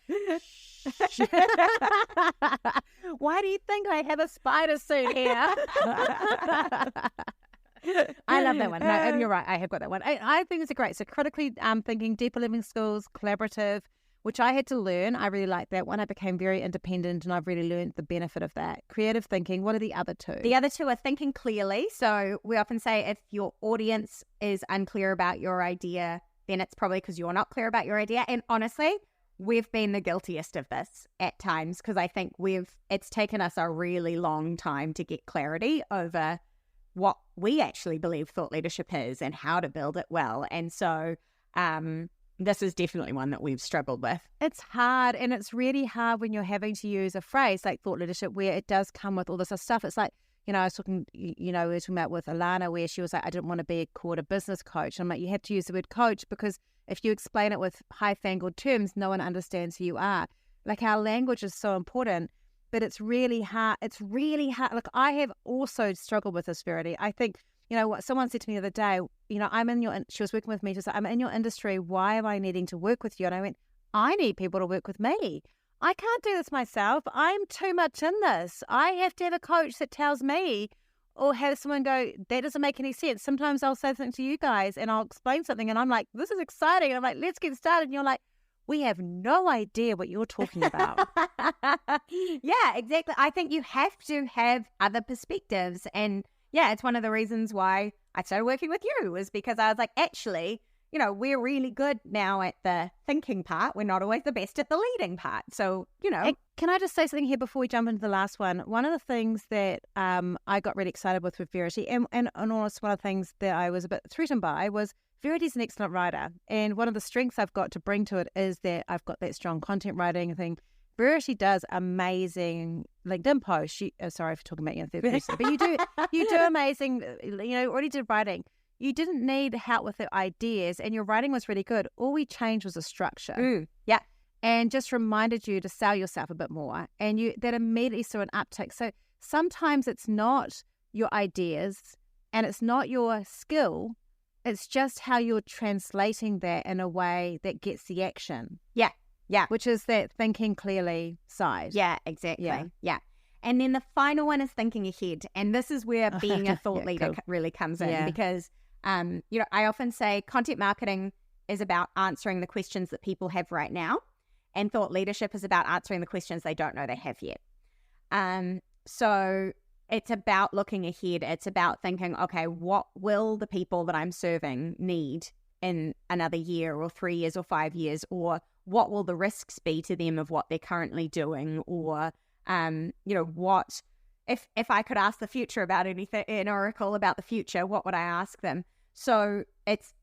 Speaker 3: Why do you think I have a spider suit here? I love that one. No, and you're right. I have got that one. I think it's a great. So critically thinking, deeper living skills, collaborative, which I had to learn. I really like that one. I became very independent and I've really learned the benefit of that. Creative thinking. What are the other two?
Speaker 2: The other two are thinking clearly. So we often say if your audience is unclear about your idea, then it's probably because you're not clear about your idea. And honestly, we've been the guiltiest of this at times because I think it's taken us a really long time to get clarity over what we actually believe thought leadership is and how to build it well. And so this is definitely one that we've struggled with.
Speaker 3: It's hard, and it's really hard when you're having to use a phrase like thought leadership where it does come with all this other stuff. It's like, you know, I was talking, you know, we were talking about with Alana where she was like, I didn't want to be called a business coach. And I'm like, you have to use the word coach because if you explain it with high-fangled terms, no one understands who you are. Like our language is so important, but it's really hard. It's really hard. Like I have also struggled with this, Verity. I think, you know, what someone said to me the other day, you know, she was working with me, just like, I'm in your industry. Why am I needing to work with you? And I went, I need people to work with me. I can't do this myself. I'm too much in this. I have to have a coach that tells me or have someone go, that doesn't make any sense. Sometimes I'll say something to you guys and I'll explain something and I'm like, this is exciting. And I'm like, let's get started. And you're like, we have no idea what you're talking about.
Speaker 2: Yeah, exactly. I think you have to have other perspectives. And yeah, it's one of the reasons why I started working with you was because I was like, actually, you know, we're really good now at the thinking part. We're not always the best at the leading part. So, you know.
Speaker 3: Can I just say something here before we jump into the last one? One of the things that I got really excited with Verity, and honest, one of the things that I was a bit threatened by was Verity's an excellent writer. And one of the strengths I've got to bring to it is that I've got that strong content writing thing. Verity does amazing LinkedIn posts. Sorry for talking about you in third person, but you do amazing, you know, already did writing. You didn't need help with the ideas and your writing was really good. All we changed was a structure.
Speaker 2: Yeah.
Speaker 3: And just reminded you to sell yourself a bit more. And that immediately saw an uptick. So sometimes it's not your ideas and it's not your skill. It's just how you're translating that in a way that gets the action.
Speaker 2: Yeah. Yeah.
Speaker 3: Which is that thinking clearly side.
Speaker 2: Yeah, exactly. Yeah. And then the final one is thinking ahead. And this is where being a thought leader really comes in because, you know, I often say content marketing is about answering the questions that people have right now. And thought leadership is about answering the questions they don't know they have yet. So it's about looking ahead. It's about thinking, okay, what will the people that I'm serving need in another year or 3 years or 5 years? Or what will the risks be to them of what they're currently doing, or what if I could ask the future about anything, an oracle about the future, what would I ask them? So it's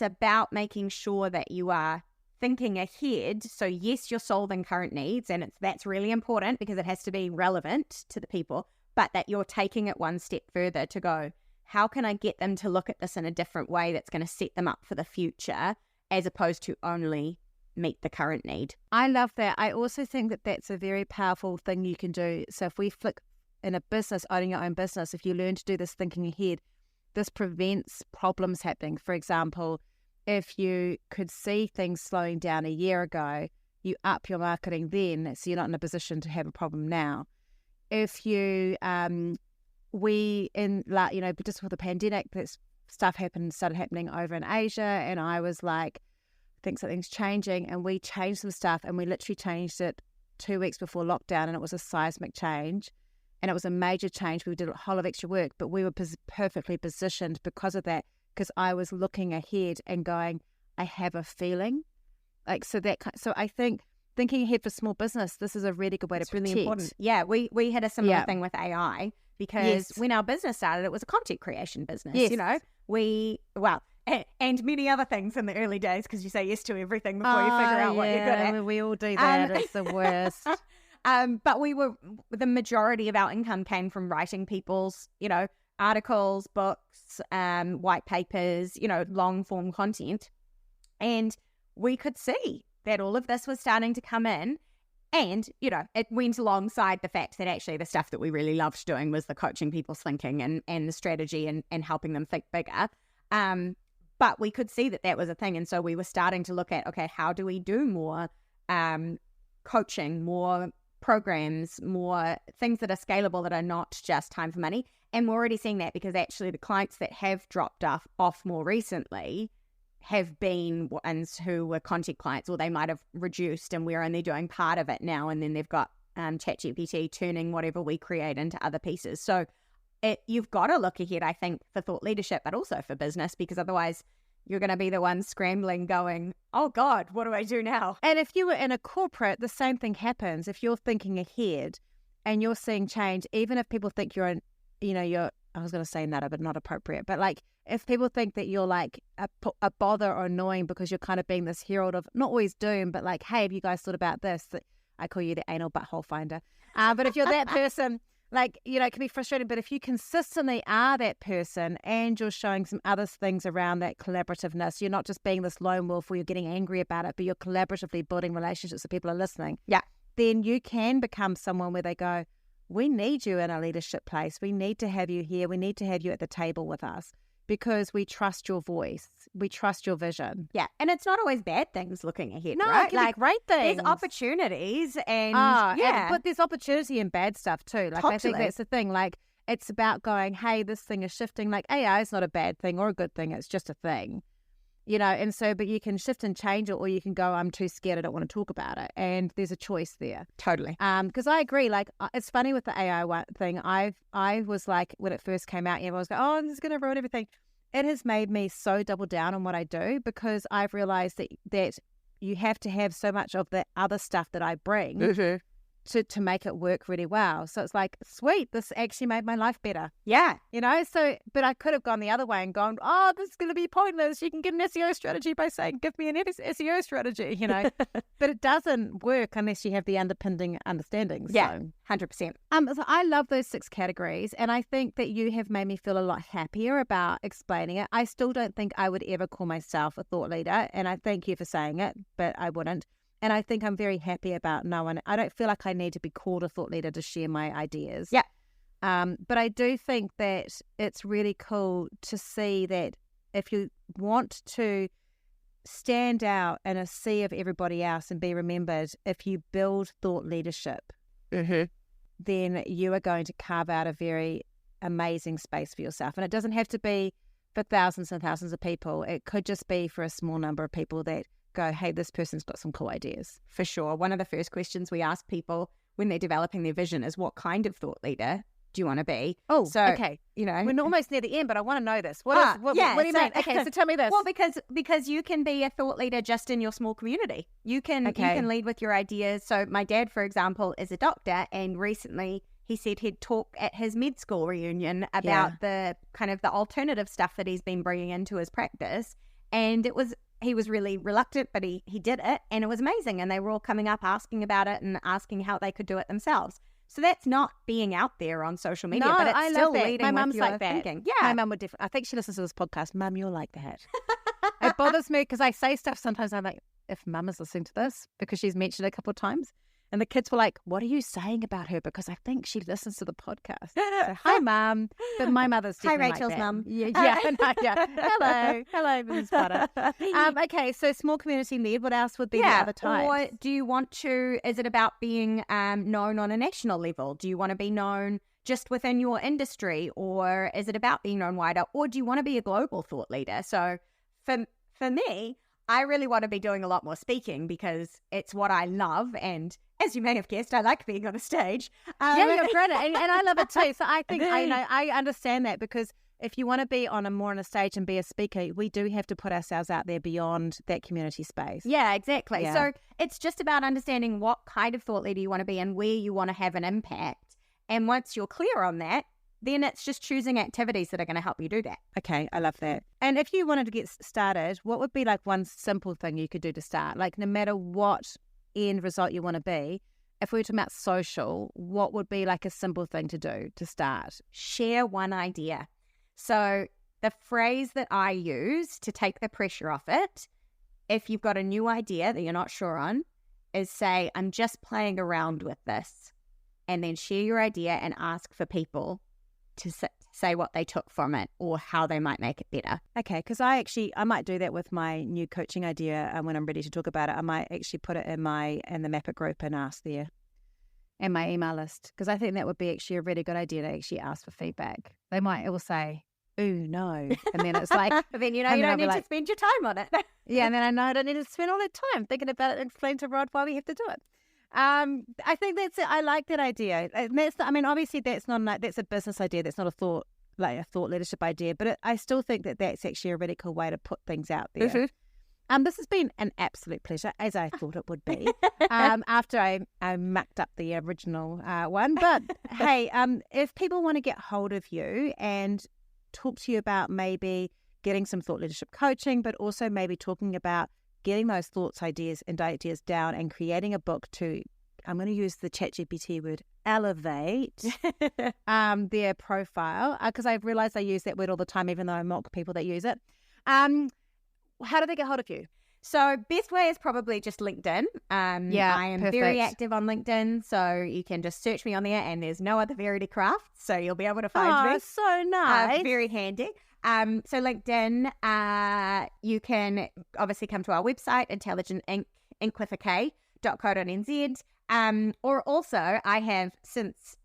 Speaker 2: about making sure that you are thinking ahead. So yes, you're solving current needs, and that's really important because it has to be relevant to the people, but that you're taking it one step further to go, how can I get them to look at this in a different way that's going to set them up for the future, as opposed to only meet the current need.
Speaker 3: I love that. I also think that that's a very powerful thing you can do. So if we flick in a business, owning your own business, if you learn to do this thinking ahead, this prevents problems happening. For example, if you could see things slowing down a year ago, you up your marketing then, so you're not in a position to have a problem now. If you, just with the pandemic, that stuff started happening over in Asia, and I was like, I think something's changing, and we changed some stuff, and we literally changed it 2 weeks before lockdown, and it was a seismic change, and it was a major change. We did a whole lot of extra work, but we were perfectly positioned because of that, because I was looking ahead and going, I have a feeling. So I think thinking ahead for small business, this is a really good way to protect.
Speaker 2: Really important. Yeah, we had a similar thing with AI, because when our business started, it was a content creation business.
Speaker 3: Yes.
Speaker 2: And many other things in the early days, because you say yes to everything before you figure out what you're good at.
Speaker 3: We all do that. It's the worst.
Speaker 2: But the majority of our income came from writing people's, articles, books, white papers, long form content. And we could see that all of this was starting to come in. And, it went alongside the fact that actually the stuff that we really loved doing was the coaching people's thinking and the strategy and helping them think bigger. But we could see that was a thing. And so we were starting to look at, okay, how do we do more coaching, more programs, more things that are scalable, that are not just time for money. And we're already seeing that, because actually the clients that have dropped off more recently have been ones who were content clients, or they might have reduced and we're only doing part of it now, and then they've got ChatGPT turning whatever we create into other pieces. So you've got to look ahead, I think, for thought leadership, but also for business, because otherwise you're going to be the one scrambling going, oh God, what do I do now?
Speaker 3: And if you were in a corporate, the same thing happens. If you're thinking ahead and you're seeing change, even if people think you're I was going to say nutter, but not appropriate. But like, if people think that you're like a bother or annoying because you're kind of being this herald of not always doom, but like, hey, have you guys thought about this? I call you the anal butthole finder. But if you're that person, like, it can be frustrating. But if you consistently are that person and you're showing some other things around that collaborativeness, you're not just being this lone wolf where you're getting angry about it, but you're collaboratively building relationships so people are listening.
Speaker 2: Yeah.
Speaker 3: Then you can become someone where they go, we need you in a leadership place. We need to have you here. We need to have you at the table with us, because we trust your voice. We trust your vision.
Speaker 2: Yeah. And it's not always bad things looking ahead,
Speaker 3: no,
Speaker 2: right?
Speaker 3: It can be great things.
Speaker 2: There's opportunities
Speaker 3: but there's opportunity in bad stuff too. Like,
Speaker 2: totally.
Speaker 3: I think that's the thing. Like, it's about going, hey, this thing is shifting. Like, AI is not a bad thing or a good thing. It's just a thing. And so, but you can shift and change it, or you can go, I'm too scared, I don't want to talk about it. And there's a choice there.
Speaker 2: Totally.
Speaker 3: Because I agree, like, it's funny with the AI thing. I was like, when it first came out, everyone was like, oh, this is going to ruin everything. It has made me so double down on what I do, because I've realized that you have to have so much of the other stuff that I bring to make it work really well. So it's like, sweet, this actually made my life better.
Speaker 2: Yeah.
Speaker 3: So, but I could have gone the other way and gone, oh, this is going to be pointless. You can get an SEO strategy by saying, give me an SEO strategy, but it doesn't work unless you have the underpinning understanding.
Speaker 2: Yeah,
Speaker 3: so.
Speaker 2: 100%.
Speaker 3: So I love those 6 categories, and I think that you have made me feel a lot happier about explaining it. I still don't think I would ever call myself a thought leader, and I thank you for saying it, but I wouldn't. And I think I'm very happy about I don't feel like I need to be called a thought leader to share my ideas.
Speaker 2: Yeah.
Speaker 3: But I do think that it's really cool to see that if you want to stand out in a sea of everybody else and be remembered, if you build thought leadership, then you are going to carve out a very amazing space for yourself. And it doesn't have to be for thousands and thousands of people. It could just be for a small number of people that go, hey, this person's got some cool ideas.
Speaker 2: For sure. One of the first questions we ask people when they're developing their vision is, what kind of thought leader do you want to be?
Speaker 3: Oh,
Speaker 2: So,
Speaker 3: okay.
Speaker 2: You know,
Speaker 3: We're almost near the end, but I want to know this. What do you mean? Okay, so tell me this.
Speaker 2: Well, because you can be a thought leader just in your small community. You can lead with your ideas. So my dad, for example, is a doctor, and recently he said he'd talk at his med school reunion about the kind of the alternative stuff that he's been bringing into his practice. And he was really reluctant, but he did it, and it was amazing. And they were all coming up asking about it and asking how they could do it themselves. So that's not being out there on social media, but it's still leading
Speaker 3: My mum's
Speaker 2: with your
Speaker 3: like that.
Speaker 2: thinking. Yeah.
Speaker 3: My mum would definitely. I think she listens to this podcast. Mum, you're like that. It bothers me because I say stuff sometimes. I'm like, if Mum is listening to this, because she's mentioned it a couple of times, and the kids were like, what are you saying about her? Because I think she listens to the podcast. So, hi, Mum. But my mother's definitely
Speaker 2: Rachel's
Speaker 3: like that.
Speaker 2: mum.
Speaker 3: Yeah. Hello, Mrs. Butter. Okay, so small community lead. What else would be the other types?
Speaker 2: Or do you want to, is it about being known on a national level? Do you want to be known just within your industry, or is it about being known wider, or do you want to be a global thought leader? So for me, I really want to be doing a lot more speaking because it's what I love, and as you may have guessed, I like being on a stage.
Speaker 3: You're great, and I love it too. So I think I understand that, because if you want to be more on a stage and be a speaker, we do have to put ourselves out there beyond that community space.
Speaker 2: Yeah, exactly.
Speaker 3: Yeah.
Speaker 2: So it's just about understanding what kind of thought leader you want to be and where you want to have an impact. And once you're clear on that, then it's just choosing activities that are going to help you do that.
Speaker 3: Okay, I love that. And if you wanted to get started, what would be like one simple thing you could do to start? Like, no matter what end result you want to be, if we were talking about social, what would be like a simple thing to do to start?
Speaker 2: Share one idea. So the phrase that I use to take the pressure off it, if you've got a new idea that you're not sure on, is say, I'm just playing around with this. And then share your idea and ask for people to say what they took from it or how they might make it better.
Speaker 3: Okay, because I might do that with my new coaching idea, and when I'm ready to talk about it, I might actually put it in the Map It group and ask there, and my email list, because I think that would be actually a really good idea to actually ask for feedback. It will say, ooh, no. And then it's like...
Speaker 2: But then you don't need to spend your time on it.
Speaker 3: Yeah, and then I know I don't need to spend all that time thinking about it and explain to Rod why we have to do it. I think that's it. I like that idea. Obviously that's a business idea. That's not a thought leadership idea, but I still think that that's actually a really cool way to put things out there. Mm-hmm. This has been an absolute pleasure, as I thought it would be, after I mucked up the original one. But hey, if people want to get hold of you and talk to you about maybe getting some thought leadership coaching, but also maybe talking about getting those thoughts, ideas down and creating a book to, I'm going to use the ChatGPT word, elevate their profile, because I've realized I use that word all the time, even though I mock people that use it. How do they get hold of you?
Speaker 2: So best way is probably just LinkedIn. I am very active on LinkedIn, so you can just search me on there, and there's no other Verity Craft, so you'll be able to find me.
Speaker 3: So nice.
Speaker 2: Very handy. So LinkedIn, you can obviously come to our website, intelligentinc.co.nz. Or also, I have since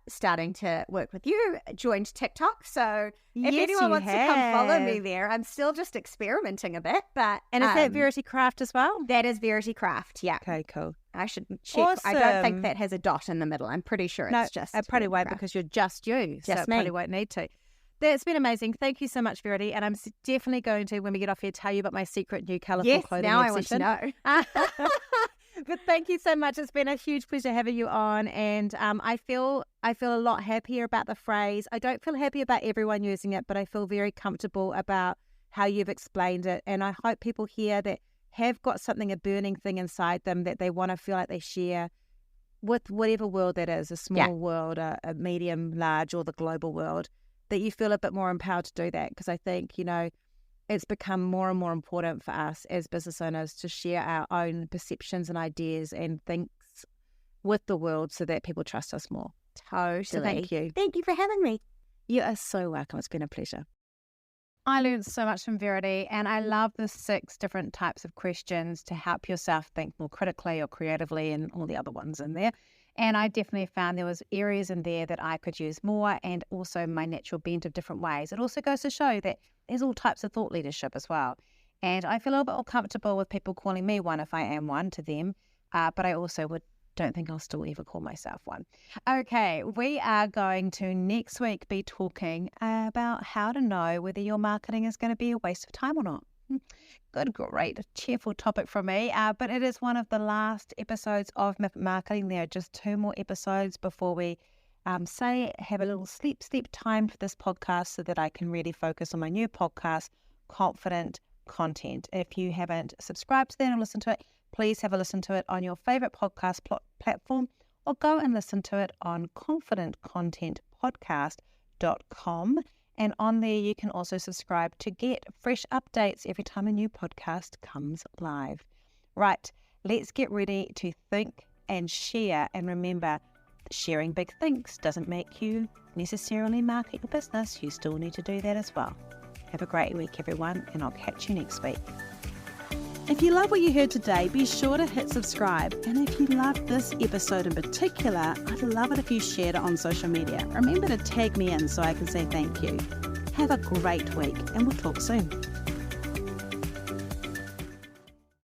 Speaker 2: starting to work with you, joined TikTok. So if anyone wants to come follow me there, I'm still just experimenting a bit.
Speaker 3: And is that Verity Craft as well?
Speaker 2: That is Verity Craft, yeah.
Speaker 3: Okay, cool.
Speaker 2: I should check. Awesome. I don't think that has a dot in the middle. I'm pretty sure it's just.
Speaker 3: It probably won't, because you're just you.
Speaker 2: Just
Speaker 3: so
Speaker 2: me.
Speaker 3: It probably won't need to. That's been amazing. Thank you so much, Verity. And I'm definitely going to, when we get off here, tell you about my secret new colourful clothing
Speaker 2: now
Speaker 3: obsession.
Speaker 2: I want to know.
Speaker 3: But thank you so much. It's been a huge pleasure having you on. And I feel a lot happier about the phrase. I don't feel happy about everyone using it, but I feel very comfortable about how you've explained it. And I hope people here that have got something, a burning thing inside them that they want to feel like they share with whatever world that is, a small world, a medium, large, or the global world, that you feel a bit more empowered to do that. Because I think, it's become more and more important for us as business owners to share our own perceptions and ideas and things with the world so that people trust us more.
Speaker 2: Totally.
Speaker 3: So thank you.
Speaker 2: Thank you for having me.
Speaker 3: You are so welcome. It's been a pleasure.
Speaker 1: I learned so much from Verity, and I love the 6 different types of questions to help yourself think more critically or creatively, and all the other ones in there. And I definitely found there was areas in there that I could use more, and also my natural bent of different ways. It also goes to show that there's all types of thought leadership as well. And I feel a little bit more comfortable with people calling me one if I am one to them. But I also would Don't think I'll still ever call myself one. Okay, we are going to next week be talking about how to know whether your marketing is going to be a waste of time or not. Good, great, cheerful topic from me, but it is one of the last episodes of marketing. There are just 2 more episodes before we have a little sleep time for this podcast so that I can really focus on my new podcast, Confident Content. If you haven't subscribed to that or listened to it, please have a listen to it on your favorite podcast platform, or go and listen to it on confidentcontentpodcast.com. And on there, you can also subscribe to get fresh updates every time a new podcast comes live. Right, let's get ready to think and share. And remember, sharing big things doesn't make you necessarily market your business. You still need to do that as well. Have a great week, everyone, and I'll catch you next week.
Speaker 3: If you love what you heard today, be sure to hit subscribe. And if you loved this episode in particular, I'd love it if you shared it on social media. Remember to tag me in so I can say thank you. Have a great week, and we'll talk soon.